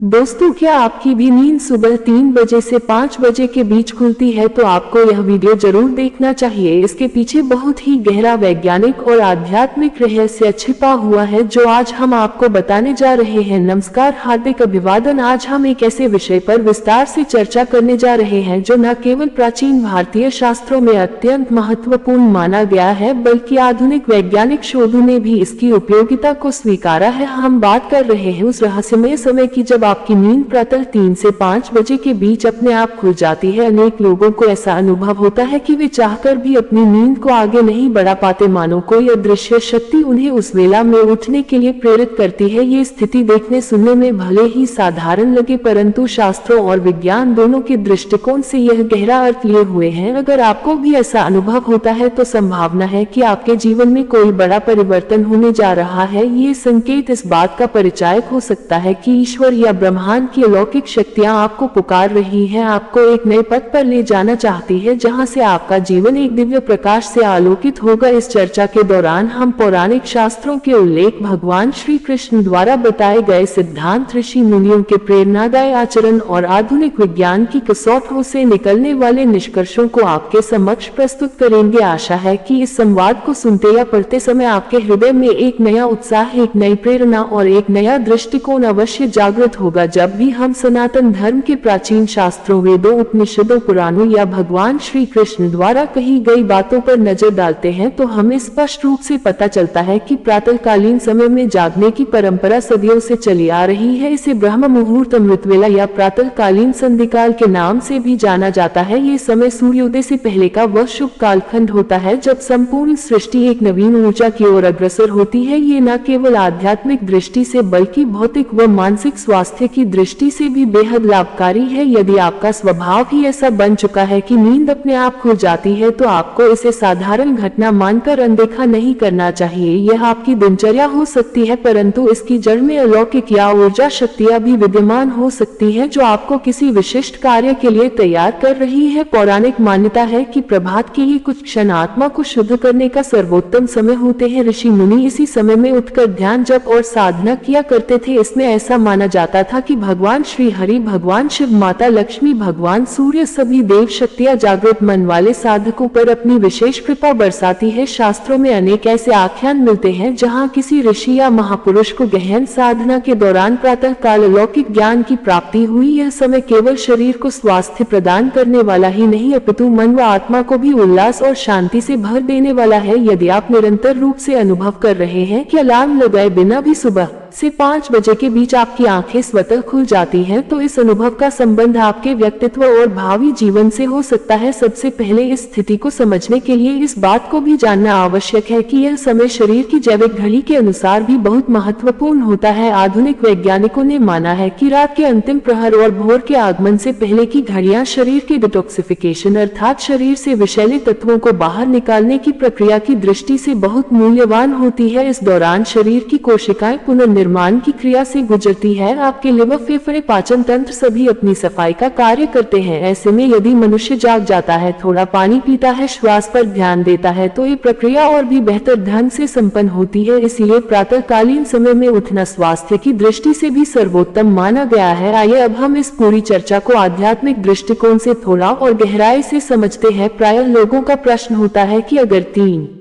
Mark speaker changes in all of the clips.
Speaker 1: दोस्तों, क्या आपकी भी नींद सुबह 3 बजे से 5 बजे के बीच खुलती है? तो आपको यह वीडियो जरूर देखना चाहिए। इसके पीछे बहुत ही गहरा वैज्ञानिक और आध्यात्मिक रहस्य छिपा हुआ है जो आज हम आपको बताने जा रहे हैं। नमस्कार, हार्दिक अभिवादन। आज हम एक ऐसे विषय पर विस्तार से चर्चा करने जा रहे हैं जो न केवल प्राचीन भारतीय शास्त्रों में अत्यंत महत्वपूर्ण माना गया है, बल्कि आधुनिक वैज्ञानिक शोधों ने भी इसकी उपयोगिता को स्वीकारा है। हम बात कर रहे हैं उस रहस्यमय समय की जब आपकी नींद प्रातः 3 से 5 बजे के बीच अपने आप खुल जाती है। अनेक लोगों को ऐसा अनुभव होता है कि वे चाहकर भी अपनी नींद को आगे नहीं बढ़ा पाते, मानो कोई अदृश्य शक्ति उन्हें उस वेला में उठने के लिए प्रेरित करती है। ये स्थिति देखने सुनने में भले ही साधारण लगे, परंतु शास्त्रों और विज्ञान दोनों के दृष्टिकोण से यह गहरा अर्थ लिए हुए हैं। अगर आपको भी ऐसा अनुभव होता है तो संभावना है कि आपके जीवन में कोई बड़ा परिवर्तन होने जा रहा है। ये संकेत इस बात का परिचायक हो सकता है कि ईश्वर या ब्रह्मांड की अलौकिक शक्तियां आपको पुकार रही हैं, आपको एक नए पथ पर ले जाना चाहती है जहां से आपका जीवन एक दिव्य प्रकाश से आलोकित होगा। इस चर्चा के दौरान हम पौराणिक शास्त्रों के उल्लेख, भगवान श्री कृष्ण द्वारा बताए गए सिद्धांत, ऋषि मुनियों के प्रेरणादायी आचरण और आधुनिक विज्ञान की कसौटियों से निकलने वाले निष्कर्षों को आपके समक्ष प्रस्तुत करेंगे। आशा है कि इस संवाद को सुनते या पढ़ते समय आपके हृदय में एक नया उत्साह, एक नई प्रेरणा और एक नया दृष्टिकोण अवश्य जागृत होगा। जब भी हम सनातन धर्म के प्राचीन शास्त्रों, वेदों, उपनिषदों, पुराणों या भगवान श्री कृष्ण द्वारा कही गई बातों पर नजर डालते हैं तो हमें स्पष्ट रूप से पता चलता है कि प्रातःकालीन समय में जागने की परंपरा सदियों से चली आ रही है। इसे ब्रह्म मुहूर्त, अमृतवेला या प्रातःकालीन संधिकाल के नाम से भी जाना जाता है। ये समय सूर्योदय से पहले का वह शुभ कालखंड होता है जब संपूर्ण सृष्टि एक नवीन ऊर्जा की ओर अग्रसर होती है। ये न केवल आध्यात्मिक दृष्टि से बल्कि भौतिक व मानसिक स्वास्थ्य की दृष्टि से भी बेहद लाभकारी है। यदि आपका स्वभाव ही ऐसा बन चुका है कि नींद अपने आप खुल जाती है तो आपको इसे साधारण घटना मानकर अनदेखा नहीं करना चाहिए। यह आपकी दिनचर्या हो सकती है, परंतु इसकी जड़ में अलौकिक या ऊर्जा शक्तियां भी विद्यमान हो सकती है जो आपको किसी विशिष्ट कार्य के लिए तैयार कर रही है। पौराणिक मान्यता है कि प्रभात के ही कुछ क्षण आत्मा को शुद्ध करने का सर्वोत्तम समय होते हैं। ऋषि मुनि इसी समय में उठकर ध्यान, जप और साधना किया करते थे। इसमें ऐसा माना जाता था कि भगवान श्री हरि, भगवान शिव, माता लक्ष्मी, भगवान सूर्य, सभी देव शक्तियां जागृत मन वाले साधकों पर अपनी विशेष कृपा बरसाती है। शास्त्रों में अनेक ऐसे आख्यान मिलते हैं जहां किसी ऋषि या महापुरुष को गहन साधना के दौरान प्रातः काल अलौकिक ज्ञान की प्राप्ति हुई। यह समय केवल शरीर को स्वास्थ्य प्रदान करने वाला ही नहीं, अपितु मन व आत्मा को भी उल्लास और शांति से भर देने वाला है। यदि आप निरंतर रूप से अनुभव कर रहे हैं कि अलार्म लगाए बिना भी सुबह से 5 बजे के बीच आपकी आंखें स्वतः खुल जाती हैं, तो इस अनुभव का संबंध आपके व्यक्तित्व और भावी जीवन से हो सकता है। सबसे पहले इस स्थिति को समझने के लिए इस बात को भी जानना आवश्यक है कि यह समय शरीर की जैविक घड़ी के अनुसार भी बहुत महत्वपूर्ण होता है। आधुनिक वैज्ञानिकों ने माना है कि रात के अंतिम प्रहर और भोर के आगमन से पहले की घड़ियां शरीर के डिटॉक्सिफिकेशन अर्थात शरीर से विषैले तत्वों को बाहर निकालने की प्रक्रिया की दृष्टि से बहुत मूल्यवान होती है। इस दौरान शरीर की कोशिकाएं पुनर्निर्माण की क्रिया से गुजरती है। आपके लिवर, फेफड़े, पाचन तंत्र सभी अपनी सफाई का कार्य करते हैं। ऐसे में यदि मनुष्य जाग जाता है, थोड़ा पानी पीता है, श्वास पर ध्यान देता है, तो ये प्रक्रिया और भी बेहतर ढंग से संपन्न होती है। इसलिए प्रातःकालीन समय में उठना स्वास्थ्य की दृष्टि से भी सर्वोत्तम माना गया है। आइए अब हम इस पूरी चर्चा को आध्यात्मिक दृष्टिकोण से थोड़ा और गहराई से समझते हैं। प्रायः लोगों का प्रश्न होता है कि अगर 3:00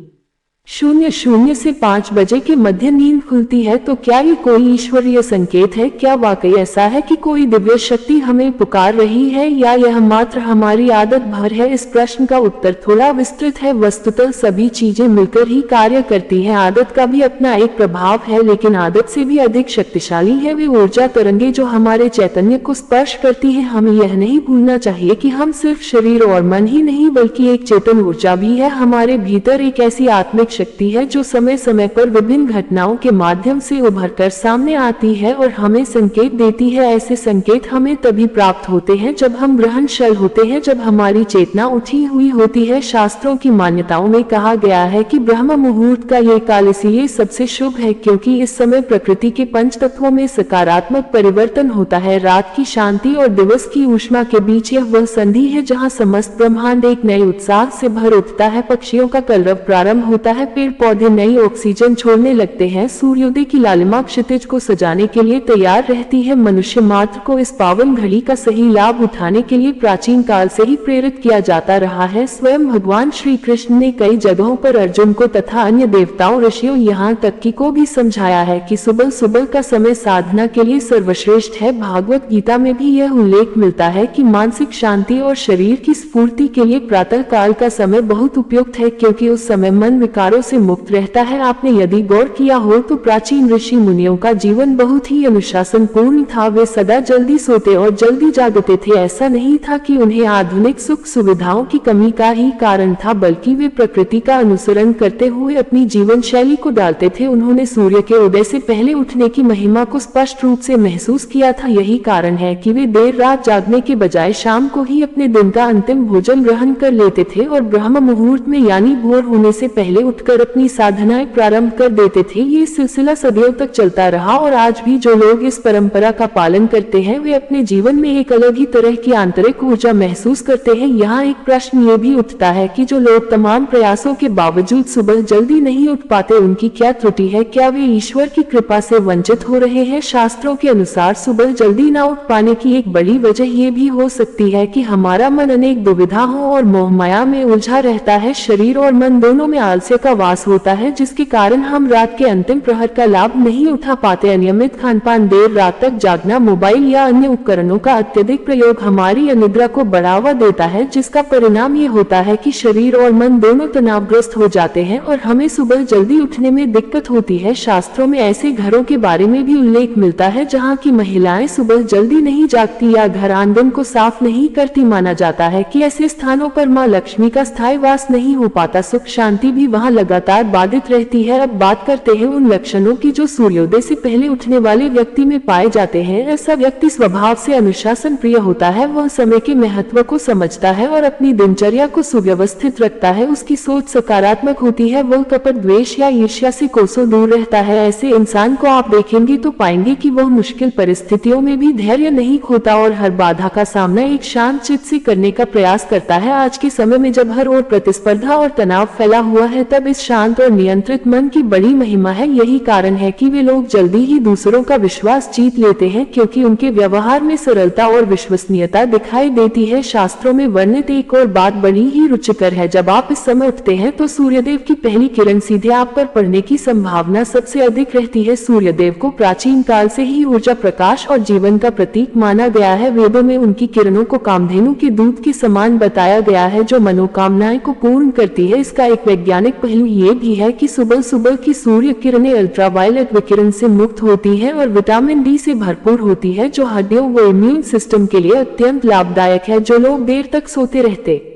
Speaker 1: से 5 बजे के मध्य नींद खुलती है तो क्या ये कोई ईश्वरीय संकेत है? क्या वाकई ऐसा है कि कोई दिव्य शक्ति हमें पुकार रही है या यह मात्र हमारी आदत भर है? इस प्रश्न का उत्तर थोड़ा विस्तृत है। वस्तुतः सभी चीजें मिलकर ही कार्य करती हैं। आदत का भी अपना एक प्रभाव है, लेकिन आदत से भी अधिक शक्तिशाली है वे ऊर्जा तरंगे जो हमारे चैतन्य को स्पर्श करती है। हमें यह नहीं भूलना चाहिए कि हम सिर्फ शरीर और मन ही नहीं बल्कि एक चेतन ऊर्जा भी है। हमारे भीतर एक ऐसी आत्मिक शक्ति है जो समय समय पर विभिन्न घटनाओं के माध्यम से उभरकर सामने आती है और हमें संकेत देती है। ऐसे संकेत हमें तभी प्राप्त होते हैं जब हम ग्रहणशील होते हैं, जब हमारी चेतना उठी हुई होती है। शास्त्रों की मान्यताओं में कहा गया है कि ब्रह्म मुहूर्त का ये काल इसलिए सबसे शुभ है क्योंकि इस समय प्रकृति के पंच तत्वों में सकारात्मक परिवर्तन होता है। रात की शांति और दिवस की ऊष्मा के बीच यह वह संधि है जहाँ समस्त ब्रह्मांड एक नए उत्साह से भर उठता है। पक्षियों का कलरव प्रारंभ होता है, है, पेड़ पौधे नई ऑक्सीजन छोड़ने लगते हैं, सूर्योदय की लालिमा क्षितिज को सजाने के लिए तैयार रहती है। मनुष्य मात्र को इस पावन घड़ी का सही लाभ उठाने के लिए प्राचीन काल से ही प्रेरित किया जाता रहा है। स्वयं भगवान श्री कृष्ण ने कई जगहों पर अर्जुन को तथा अन्य देवताओं, ऋषियों, यहाँ तक कि को भी समझाया है कि सुबह सुबह का समय साधना के लिए सर्वश्रेष्ठ है। भागवत गीता में भी यह उल्लेख मिलता है कि मानसिक शांति और शरीर की स्फूर्ति के लिए प्रातः काल का समय बहुत उपयुक्त है, क्योंकि उस समय मन विकारों से मुक्त रहता है। आपने यदि गौर किया हो तो प्राचीन ऋषि मुनियों का जीवन बहुत ही अनुशासन पूर्ण था। वे सदा जल्दी सोते और जल्दी जागते थे। ऐसा नहीं था कि उन्हें आधुनिक सुख सुविधाओं की कमी का ही कारण था, बल्कि वे प्रकृति का अनुसरण करते हुए अपनी जीवन शैली को डालते थे। उन्होंने सूर्य के उदय से पहले उठने की महिमा को स्पष्ट रूप से महसूस किया था। यही कारण है कि वे देर रात जागने के बजाय शाम को ही अपने दिन का अंतिम भोजन ग्रहण कर लेते थे और ब्रह्म मुहूर्त में यानी भोर होने से पहले उठकर अपनी साधनाएं प्रारंभ कर देते थे। ये सिलसिला सदियों तक चलता रहा और आज भी जो लोग इस परंपरा का पालन करते हैं वे अपने जीवन में एक अलग ही तरह की आंतरिक ऊर्जा महसूस करते हैं। यहाँ एक प्रश्न ये भी उठता है कि जो लोग तमाम प्रयासों के बावजूद सुबह जल्दी नहीं उठ पाते, उनकी क्या त्रुटि है? क्या वे ईश्वर की कृपा से वंचित हो रहे हैं? शास्त्रों के अनुसार सुबह जल्दी ना उठ पाने की एक बड़ी वजह ये भी हो सकती है कि हमारा मन अनेक दुविधाओं और मोहमाया में उलझा रहता है। शरीर और मन दोनों में आलस्य का वास होता है, जिसके कारण हम रात के अंतिम प्रहर का लाभ नहीं उठा पाते। अनियमित खानपान, देर रात तक जागना, मोबाइल या अन्य उपकरणों का अत्यधिक प्रयोग हमारी अनिद्रा को बढ़ावा देता है, जिसका परिणाम ये होता है कि शरीर और मन दोनों तनावग्रस्त हो जाते हैं और हमें सुबह जल्दी उठने में दिक्कत होती है। शास्त्रों में ऐसे घरों के बारे में भी उल्लेख मिलता है जहाँ की महिलाएं सुबह जल्दी नहीं जागती या घर आंगन को साफ नहीं करती। माना जाता है कि ऐसे स्थानों पर मां लक्ष्मी का स्थायी वास नहीं हो पाता, सुख शांति भी वहां लगातार बाधित रहती है। अब बात करते हैं उन लक्षणों की जो सूर्योदय से पहले उठने वाले व्यक्ति में पाए जाते हैं। ऐसा व्यक्ति स्वभाव से अनुशासन प्रिय होता है, वह समय के महत्व को समझता है और अपनी दिनचर्या को सुव्यवस्थित रखता है। उसकी सोच सकारात्मक होती है, वह कपट, द्वेष या ईर्ष्या से कोसों दूर रहता है। ऐसे इंसान को आप देखेंगे तो पाएंगे कि वह मुश्किल परिस्थितियों में भी धैर्य नहीं खोता और हर बाधा का सामना एक शांत चित्त से करने का प्रयास करता है। आज के समय में जब हर ओर प्रतिस्पर्धा और तनाव फैला हुआ है, तब इस शांत और नियंत्रित मन की बड़ी महिमा है। यही कारण है कि वे लोग जल्दी ही दूसरों का विश्वास जीत लेते हैं, क्योंकि उनके व्यवहार में सरलता और विश्वसनीयता दिखाई देती है। शास्त्रों में वर्णित एक और बात बड़ी ही रुचिकर है। जब आप इस समय उठते हैं तो सूर्यदेव की पहली किरण सीधे आप पर पड़ने की संभावना सबसे अधिक रहती है। सूर्यदेव को प्राचीन काल से ही ऊर्जा, प्रकाश और जीवन का प्रतीक माना गया है। वेदों में उनकी किरणों को कामधेनु के दूध के समान बताया गया है, जो मनोकामनाएं को पूर्ण करती है। इसका एक वैज्ञानिक पहलू ये भी है कि सुबह सुबह की सूर्य किरणें अल्ट्रावायलेट विकिरण से मुक्त होती है और विटामिन डी से भरपूर होती है, जो हड्डियों व इम्यून सिस्टम के लिए अत्यंत लाभदायक है। जो लोग देर तक सोते रहते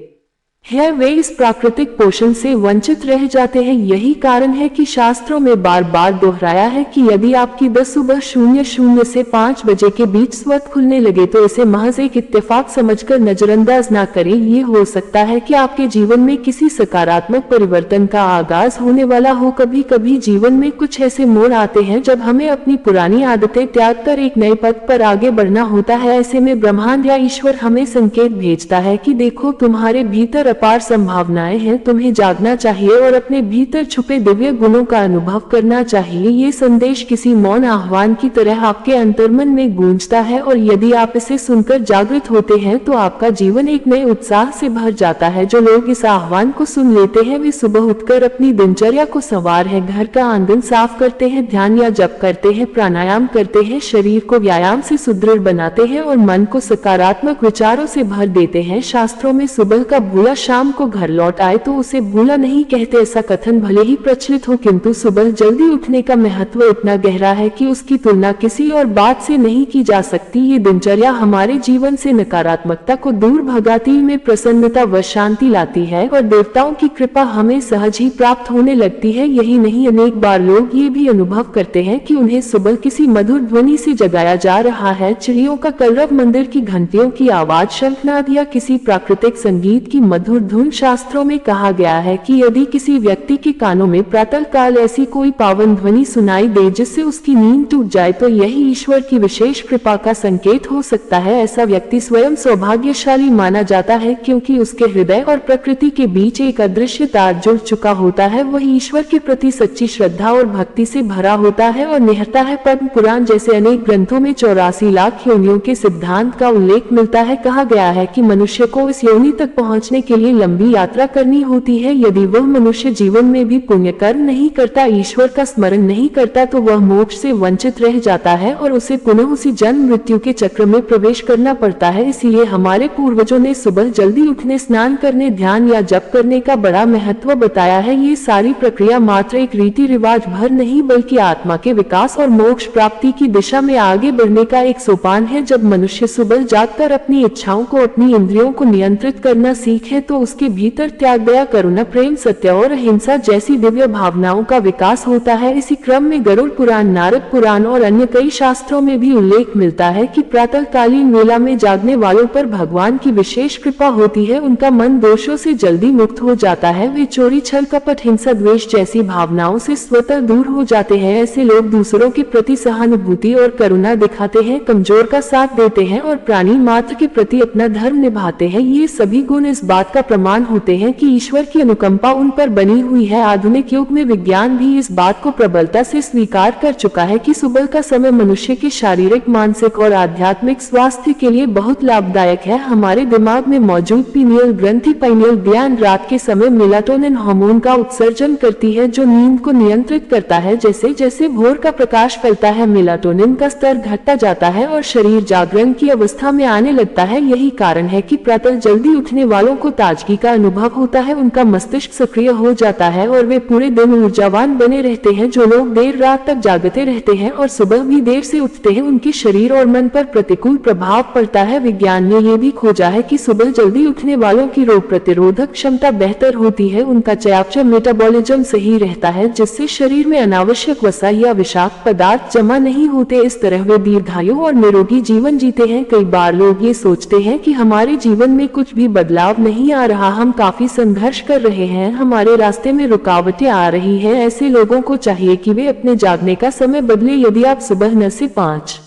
Speaker 1: है वे इस प्राकृतिक पोषण से वंचित रह जाते हैं। यही कारण है कि शास्त्रों में बार बार दोहराया है कि यदि आपकी 10 सुबह 00 से 5 बजे के बीच स्वत खुलने लगे तो इसे महज एक इत्तेफाक समझकर नजरअंदाज ना करें। ये हो सकता है कि आपके जीवन में किसी सकारात्मक परिवर्तन का आगाज होने वाला हो। कभी कभी जीवन में कुछ ऐसे मोड़ आते हैं जब हमें अपनी पुरानी आदतें त्याग कर एक नए पथ पर आगे बढ़ना होता है। ऐसे में ब्रह्मांड या ईश्वर हमें संकेत भेजता है कि देखो, तुम्हारे भीतर अपार संभावनाएं हैं, तुम्हें जागना चाहिए और अपने भीतर छुपे दिव्य गुणों का अनुभव करना चाहिए। ये संदेश किसी मौन आह्वान की तरह आपके अंतर्मन में गूंजता है और यदि आप इसे सुनकर जागृत होते हैं तो आपका जीवन एक नए उत्साह से भर जाता है। जो लोग इस आह्वान को सुन लेते हैं वे सुबह उठकर अपनी दिनचर्या को संवार है, घर का आंगन साफ करते हैं, ध्यान या जप करते हैं, प्राणायाम करते हैं, शरीर को व्यायाम से सुदृढ़ बनाते हैं और मन को सकारात्मक विचारों से भर देते हैं। शास्त्रों में सुबह का भूला शाम को घर लौट आए तो उसे भूला नहीं कहते। ऐसा कथन भले ही प्रचलित हो, किंतु सुबह जल्दी उठने का महत्व इतना गहरा है कि उसकी तुलना किसी और बात से नहीं की जा सकती। ये दिनचर्या हमारे जीवन से नकारात्मकता को दूर भगाती में प्रसन्नता व शांति लाती है और देवताओं की कृपा हमें सहज ही प्राप्त होने लगती है। यही नहीं, अनेक बार लोग ये भी अनुभव करते हैं कि उन्हें सुबह किसी मधुर ध्वनि से जगाया जा रहा है। चिड़ियों का कलरव, मंदिर की घंटियों की आवाज, शंखनाद या किसी प्राकृतिक संगीत की मधुर मधुर धुन। शास्त्रों में कहा गया है कि यदि किसी व्यक्ति के कानों में प्रातः काल ऐसी कोई पावन ध्वनि सुनाई दे जिससे उसकी नींद टूट जाए तो यही ईश्वर की विशेष कृपा का संकेत हो सकता है। ऐसा व्यक्ति स्वयं सौभाग्यशाली माना जाता है, क्योंकि उसके हृदय और प्रकृति के बीच एक अदृश्य तार जुड़ चुका होता है। वही ईश्वर के प्रति सच्ची श्रद्धा और भक्ति से भरा होता है और निहरता है। पद्म पुराण जैसे अनेक ग्रंथों में 84 लाख योनियों के सिद्धांत का उल्लेख मिलता है। कहा गया है कि मनुष्य को इस योनि तक पहुंचने के लिए लंबी यात्रा करनी होती है। यदि वह मनुष्य जीवन में भी पुण्य कर्म नहीं करता, ईश्वर का स्मरण नहीं करता, तो वह मोक्ष से वंचित रह जाता है और उसे पुनः उसी जन्म मृत्यु के चक्र में प्रवेश करना पड़ता है। इसलिए हमारे पूर्वजों ने सुबह जल्दी उठने, स्नान करने, ध्यान या जप करने का बड़ा महत्व बताया है। ये सारी प्रक्रिया मात्र एक रीति रिवाज भर नहीं बल्कि आत्मा के विकास और मोक्ष प्राप्ति की दिशा में आगे बढ़ने का एक सोपान है। जब मनुष्य सुबह जागकर अपनी इच्छाओं को, अपनी इंद्रियों को नियंत्रित करना सीखे तो उसके भीतर त्याग, दया, करुणा, प्रेम, सत्य और अहिंसा जैसी दिव्य भावनाओं का विकास होता है। इसी क्रम में गरुड़ पुराण, नारद पुराण और अन्य कई शास्त्रों में भी उल्लेख मिलता है कि प्रातःकालीन वेला में जागने वालों पर भगवान की विशेष कृपा होती है। उनका मन दोषों से जल्दी मुक्त हो जाता है। वे चोरी, छल, कपट, हिंसा, द्वेष जैसी भावनाओं से स्वतः दूर हो जाते हैं। ऐसे लोग दूसरों के प्रति सहानुभूति और करुणा दिखाते हैं, कमजोर का साथ देते हैं और प्राणी मात्र के प्रति अपना धर्म निभाते हैं। ये सभी गुण इस बात का प्रमाण होते हैं कि ईश्वर की अनुकंपा उन पर बनी हुई है। आधुनिक युग में विज्ञान भी इस बात को प्रबलता से स्वीकार कर चुका है कि सुबह का समय मनुष्य के शारीरिक, मानसिक और आध्यात्मिक स्वास्थ्य के लिए बहुत लाभदायक है। हमारे दिमाग में मौजूद पीनियल ग्रंथि, पाइनियल ग्लैंड रात के समय मेलाटोनिन हार्मोन का उत्सर्जन करती है जो नींद को नियंत्रित करता है। जैसे जैसे भोर का प्रकाश फैलता है, मेलाटोनिन का स्तर घटता जाता है और शरीर जागरण की अवस्था में आने लगता है। यही कारण है कि प्रातः जल्दी उठने वालों को ताजगी का अनुभव होता है, उनका मस्तिष्क सक्रिय हो जाता है और वे पूरे दिन ऊर्जावान बने रहते हैं। जो लोग देर रात तक जागते रहते हैं और सुबह भी देर से उठते हैं, उनके शरीर और मन पर प्रतिकूल प्रभाव पड़ता है। विज्ञान ने यह भी खोजा है कि सुबह जल्दी उठने वालों की रोग प्रतिरोधक क्षमता बेहतर होती है, उनका चयापचय, मेटाबॉलिज्म सही रहता है, जिससे शरीर में अनावश्यक वसा या विषाक्त पदार्थ जमा नहीं होते। इस तरह वे दीर्घायु और निरोगी जीवन जीते हैं। कई बार लोग ये सोचते हैं कि हमारे जीवन में कुछ भी बदलाव नहीं आ रहा, हम काफी संघर्ष कर रहे हैं, हमारे रास्ते में रुकावटें आ रही हैं। ऐसे लोगों को चाहिए कि वे अपने जागने का समय बदले। यदि आप सुबह 9 से 5:00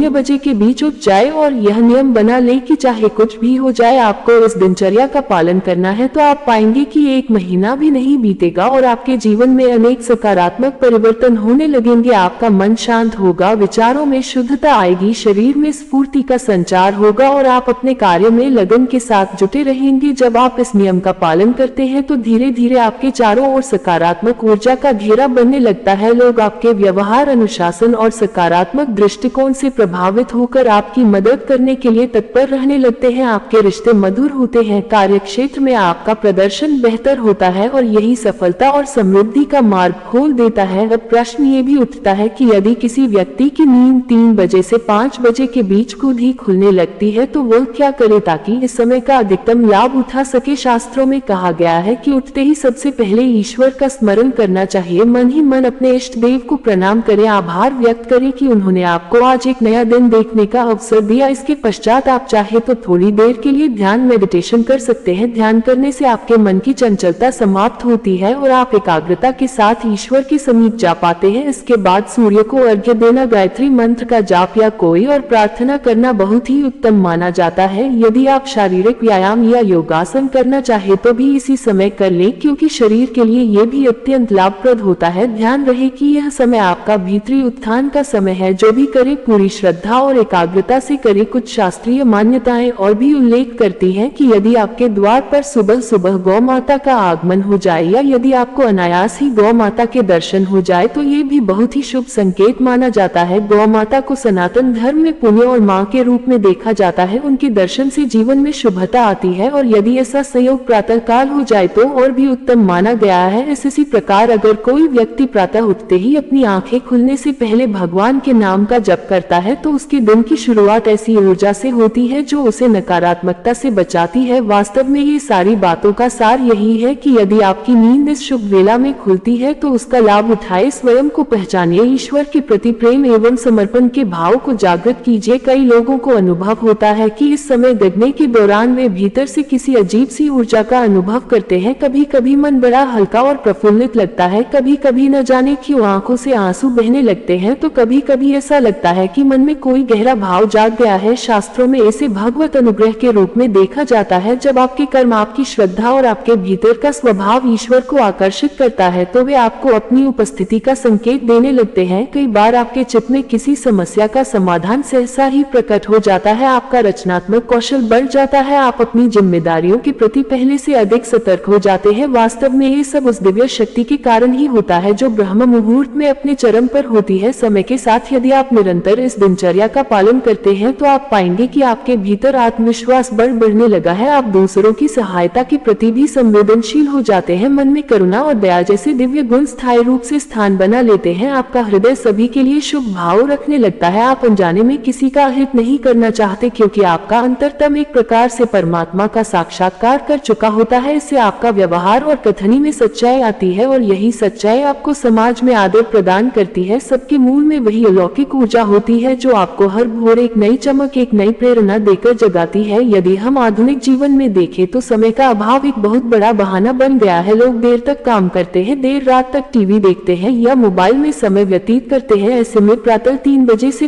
Speaker 1: बजे के बीच उठ जाए और यह नियम बना ले कि चाहे कुछ भी हो जाए आपको इस दिनचर्या का पालन करना है, तो आप पाएंगे कि 1 महीना भी नहीं बीतेगा और आपके जीवन में अनेक सकारात्मक परिवर्तन होने लगेंगे। आपका मन शांत होगा, विचारों में शुद्धता आएगी, शरीर में स्फूर्ति का संचार होगा और आप अपने कार्य में लगन के साथ जुटे रहेंगे। जब आप इस नियम का पालन करते हैं तो धीरे धीरे आपके चारों ओर सकारात्मक ऊर्जा का घेरा बनने लगता है। लोग आपके व्यवहार, अनुशासन और सकारात्मक दृष्टिकोण से प्रभावित होकर आपकी मदद करने के लिए तत्पर रहने लगते हैं। आपके रिश्ते मधुर होते हैं, कार्यक्षेत्र में आपका प्रदर्शन बेहतर होता है और यही सफलता और समृद्धि का मार्ग खोल देता है। अब प्रश्न ये भी उठता है कि यदि किसी व्यक्ति की नींद 3 बजे से 5 बजे के बीच खुद ही खुलने लगती है तो वह क्या करे ताकि इस समय का अधिकतम लाभ उठा सके। शास्त्रों में कहा गया है कि उठते ही सबसे पहले ईश्वर का स्मरण करना चाहिए। मन ही मन अपने इष्ट देव को प्रणाम करें, आभार व्यक्त करें कि उन्होंने आपको आज एक नया दिन देखने का अवसर दिया। इसके पश्चात आप चाहे तो थोड़ी देर के लिए ध्यान, मेडिटेशन कर सकते हैं। ध्यान करने से आपके मन की चंचलता समाप्त होती है और आप एकाग्रता के साथ ईश्वर के समीप जा पाते हैं। इसके बाद सूर्य को अर्घ्य देना, गायत्री मंत्र का जाप या कोई और प्रार्थना करना बहुत ही उत्तम माना जाता है। यदि आप शारीरिक व्यायाम या योगासन करना चाहे तो भी इसी समय कर लें, क्योंकि शरीर के लिए ये भी अत्यंत लाभप्रद होता है। ध्यान रहे कि यह समय आपका भीतरी उत्थान का समय है। जो भी करे पूरी श्रद्धा और एकाग्रता से करे। कुछ शास्त्रीय मान्यताएं और भी उल्लेख करती हैं कि यदि आपके द्वार पर सुबह सुबह गौ माता का आगमन हो जाए या यदि आपको अनायास ही गौ माता के दर्शन हो जाए तो ये भी बहुत ही शुभ संकेत माना जाता है। गौ माता को सनातन धर्म में पुण्य और मां के रूप में देखा जाता है। उनके दर्शन से जीवन में शुभता आती है और यदि ऐसा संयोग प्रातः काल हो जाए तो और भी उत्तम माना गया है। इसी प्रकार अगर कोई व्यक्ति प्रातः उठते ही अपनी आंखें खुलने से पहले भगवान के नाम का का जप करता है तो उसके दिन की शुरुआत ऐसी ऊर्जा से होती है जो उसे नकारात्मकता से बचाती है। वास्तव में ये सारी बातों का सार यही है कि यदि आपकी नींद इस शुभ वेला में खुलती है तो उसका लाभ उठाए, स्वयं को पहचानिए, ईश्वर के प्रति प्रेम एवं समर्पण के भाव को जागृत कीजिए। कई लोगों को अनुभव होता है कि इस समय जगने के दौरान वे भीतर से किसी अजीब सी ऊर्जा का अनुभव करते हैं। कभी कभी मन बड़ा हल्का और प्रफुल्लित लगता है, कभी कभी न जाने क्यों आंखों से आंसू बहने लगते हैं, तो कभी कभी ऐसा लगता है कि मन में कोई गहरा भाव जाग गया है। शास्त्रों में इसे भगवत अनुग्रह के रूप में देखा जाता है। जब आपके कर्म, आपकी श्रद्धा और आपके भीतर का स्वभाव ईश्वर को आकर्षित करता है तो वे आपको अपनी उपस्थिति का संकेत देने लगते हैं। कई बार आपके चित्त में किसी समस्या का समाधान सहसा ही प्रकट हो जाता है, आपका रचनात्मक कौशल बढ़ जाता है, आप अपनी जिम्मेदारियों के प्रति पहले से अधिक सतर्क हो जाते हैं। वास्तव में ये सब उस दिव्य शक्ति के कारण ही होता है जो ब्रह्म मुहूर्त में अपने चरम पर होती है। समय के साथ यदि आप निरंतर इस दिनचर्या का पालन करते हैं तो आप पाएंगे कि आपके भीतर आत्मविश्वास बढ़ने लगा है, आप दूसरों की सहायता के प्रति भी संवेदनशील हो जाते हैं, मन में करुणा और दया जैसे दिव्य गुण स्थायी रूप से स्थान बना लेते हैं, आपका हृदय सभी के लिए शुभ भाव रखने लगता है, आप अनजाने में किसी का हित नहीं करना चाहते क्योंकि आपका अंतरतम एक प्रकार से परमात्मा का साक्षात्कार कर चुका होता है। इससे आपका व्यवहार और कथनी में सच्चाई आती है और यही सच्चाई आपको समाज में आदर प्रदान करती है। सबके मूल में वही अलौकिक ऊर्जा होती है जो आपको हर भोर एक नई चमक, एक नई प्रेरणा देकर जगाती है। यदि हम आधुनिक जीवन में देखें तो समय का अभाव एक बहुत बड़ा बहाना बन गया है। लोग देर तक काम करते हैं, देर रात तक टीवी देखते हैं या मोबाइल में समय व्यतीत करते हैं। ऐसे में प्रातः 3 बजे से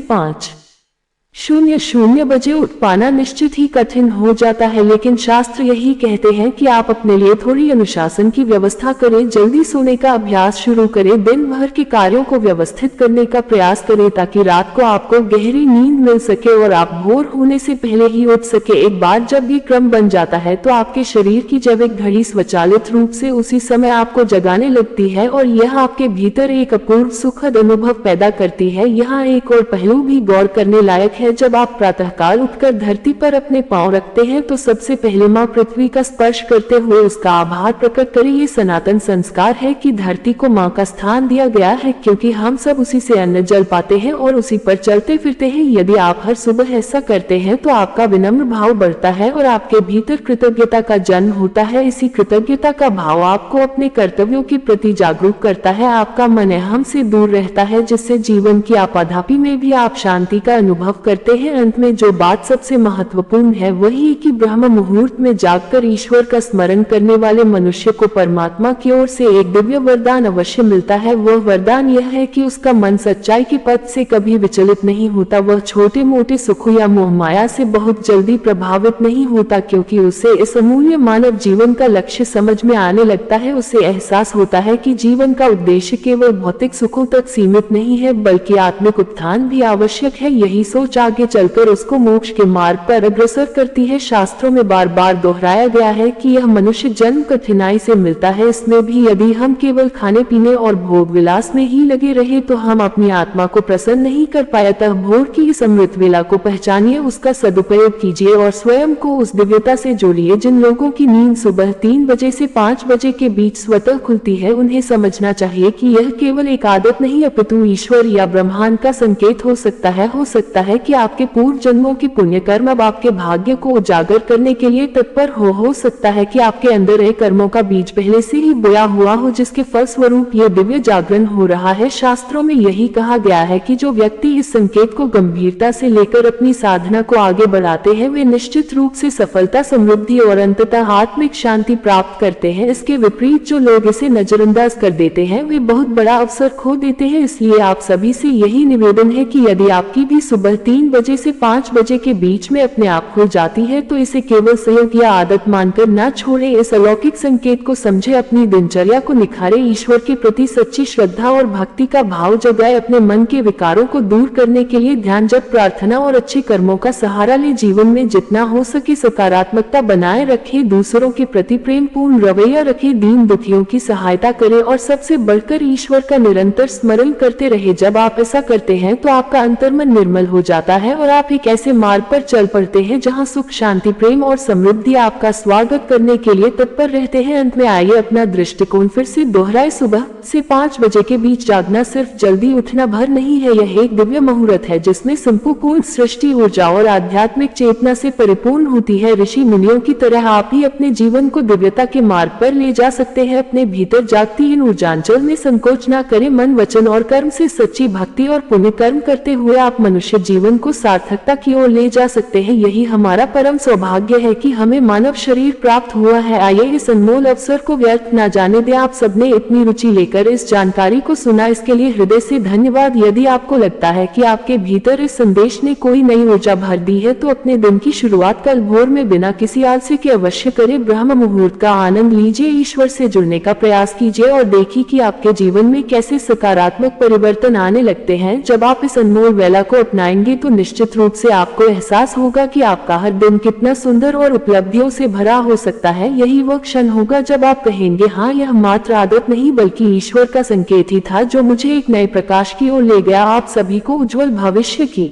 Speaker 1: 5:00 बजे उठ पाना निश्चित ही कठिन हो जाता है, लेकिन शास्त्र यही कहते हैं कि आप अपने लिए थोड़ी अनुशासन की व्यवस्था करें, जल्दी सोने का अभ्यास शुरू करें, दिन भर के कार्यों को व्यवस्थित करने का प्रयास करें ताकि रात को आपको गहरी नींद मिल सके और आप भोर होने से पहले ही उठ सके। एक बार जब ये क्रम बन जाता है तो आपके शरीर की जैविक घड़ी स्वचालित रूप से उसी समय आपको जगाने लगती है और यह आपके भीतर एक अपूर्व सुखद अनुभव पैदा करती है। यहाँ एक और पहलू भी गौर करने लायक है। जब आप प्रातःकाल उठकर धरती पर अपने पांव रखते हैं तो सबसे पहले मां पृथ्वी का स्पर्श करते हुए उसका आभार प्रकट करें। ये सनातन संस्कार है कि धरती को मां का स्थान दिया गया है क्योंकि हम सब उसी से अन्न जल पाते हैं और उसी पर चलते फिरते हैं। यदि आप हर सुबह ऐसा करते हैं तो आपका विनम्र भाव बढ़ता है और आपके भीतर कृतज्ञता का जन्म होता है। इसी कृतज्ञता का भाव आपको अपने कर्तव्यों के प्रति जागरूक करता है, आपका मन अहम से दूर रहता है जिससे जीवन की आपाधापी में भी आप शांति का अनुभव करते हैं। अंत में जो बात सबसे महत्वपूर्ण है वही कि ब्रह्म मुहूर्त में जागकर ईश्वर का स्मरण करने वाले मनुष्य को परमात्मा की ओर से एक दिव्य वरदान अवश्य मिलता है। वह वरदान यह है कि उसका मन सच्चाई के पथ से कभी विचलित नहीं होता, वह छोटे मोटे सुखों या मोह माया से बहुत जल्दी प्रभावित नहीं होता क्योंकि उसे इस अमूल्य मानव जीवन का लक्ष्य समझ में आने लगता है। उसे एहसास होता है कि जीवन का उद्देश्य केवल भौतिक सुखों तक सीमित नहीं है बल्कि आत्मिक उत्थान भी आवश्यक है। यही सोच आगे चलकर उसको मोक्ष के मार्ग पर अग्रसर करती है। शास्त्रों में बार बार दोहराया गया है कि यह मनुष्य जन्म कठिनाई से मिलता है, इसमें भी यदि हम केवल खाने पीने और भोग विलास में ही लगे रहे तो हम अपनी आत्मा को प्रसन्न नहीं कर पाए। अतः भोर की इस अमृत वेला को पहचानिए, उसका सदुपयोग कीजिए और स्वयं को उस दिव्यता से जोड़िए। जिन लोगों की नींद सुबह 3 बजे से 5 बजे के बीच स्वतः खुलती है उन्हें समझना चाहिए कि यह केवल एक आदत नहीं अपितु ईश्वर या ब्रह्मांड का संकेत हो सकता है। कि आपके पूर्व जन्मों के पुण्य कर्म अब आपके भाग्य को उजागर करने के लिए तत्पर हो सकता है कि आपके अंदर एक कर्मों का बीज पहले से ही बोया हुआ हो जिसके फल स्वरूप यह दिव्य जागरण हो रहा है। शास्त्रों में यही कहा गया है कि जो व्यक्ति इस संकेत को गंभीरता से लेकर अपनी साधना को आगे बढ़ाते हैं वे निश्चित रूप से सफलता, समृद्धि और अंततः आत्मिक शांति प्राप्त करते हैं। इसके विपरीत जो लोग इसे नजरअंदाज कर देते हैं वे बहुत बड़ा अवसर खो देते हैं। इसलिए आप सभी से यही निवेदन है कि यदि आपकी भी सुबह 3 बजे से 5 बजे के बीच में अपने आप खुल जाती है तो इसे केवल संयोग या आदत मानकर न छोड़े, इस अलौकिक संकेत को समझे, अपनी दिनचर्या को निखारे, ईश्वर के प्रति सच्ची श्रद्धा और भक्ति का भाव जगाए, अपने मन के विकारों को दूर करने के लिए ध्यान, जप, प्रार्थना और अच्छे कर्मों का सहारा ले। जीवन में जितना हो सके सकारात्मकता बनाए रखे, दूसरों के प्रति प्रेम पूर्ण रवैया रखे, दीन दुखियों की सहायता करे और सबसे बढ़कर ईश्वर का निरंतर स्मरण करते रहे। जब आप ऐसा करते हैं तो आपका अंतर्मन निर्मल हो जाता जाता है और आप एक ऐसे मार्ग पर चल पड़ते हैं जहां सुख, शांति, प्रेम और समृद्धि आपका स्वागत करने के लिए तत्पर रहते हैं। अंत में आइए अपना दृष्टिकोण फिर से दोहराए। सुबह से 5 बजे के बीच जागना सिर्फ जल्दी उठना भर नहीं है, यह एक दिव्य मुहूर्त है जिसमें संपूर्ण सृष्टि ऊर्जा और आध्यात्मिक चेतना से परिपूर्ण होती है। ऋषि मुनियों की तरह आप ही अपने जीवन को दिव्यता के मार्ग पर ले जा सकते हैं। अपने भीतर जागती इन ऊर्जांचल में संकोच न करें। मन, वचन और कर्म से सच्ची भक्ति और पुण्य कर्म करते हुए आप मनुष्य जीवन को सार्थकता की ओर ले जा सकते हैं। यही हमारा परम सौभाग्य है कि हमें मानव शरीर प्राप्त हुआ है। आइए इस अनमोल अवसर को व्यर्थ न जाने दें। आप सबने इतनी रुचि लेकर इस जानकारी को सुना, इसके लिए हृदय से धन्यवाद। यदि आपको लगता है कि आपके भीतर इस संदेश ने कोई नई ऊर्जा भर दी है तो अपने दिन की शुरुआत कल भोर में बिना किसी आलस्य के अवश्य करें। ब्रह्म मुहूर्त का आनंद लीजिए, ईश्वर से जुड़ने का प्रयास कीजिए और देखिए कि आपके जीवन में कैसे सकारात्मक परिवर्तन आने लगते हैं। जब आप इस अनमोल वेला को अपनाएंगे तो निश्चित रूप से आपको एहसास होगा कि आपका हर दिन कितना सुंदर और उपलब्धियों से भरा हो सकता है। यही वह क्षण होगा जब आप कहेंगे, हाँ, यह मात्र आदत नहीं बल्कि ईश्वर का संकेत ही था जो मुझे एक नए प्रकाश की ओर ले गया। आप सभी को उज्जवल भविष्य की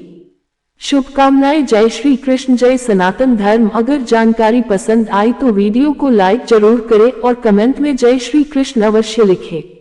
Speaker 1: शुभकामनाएं। जय श्री कृष्ण, जय सनातन धर्म। अगर जानकारी पसंद आई तो वीडियो को लाइक जरूर करें और कमेंट में जय श्री कृष्ण अवश्य लिखें।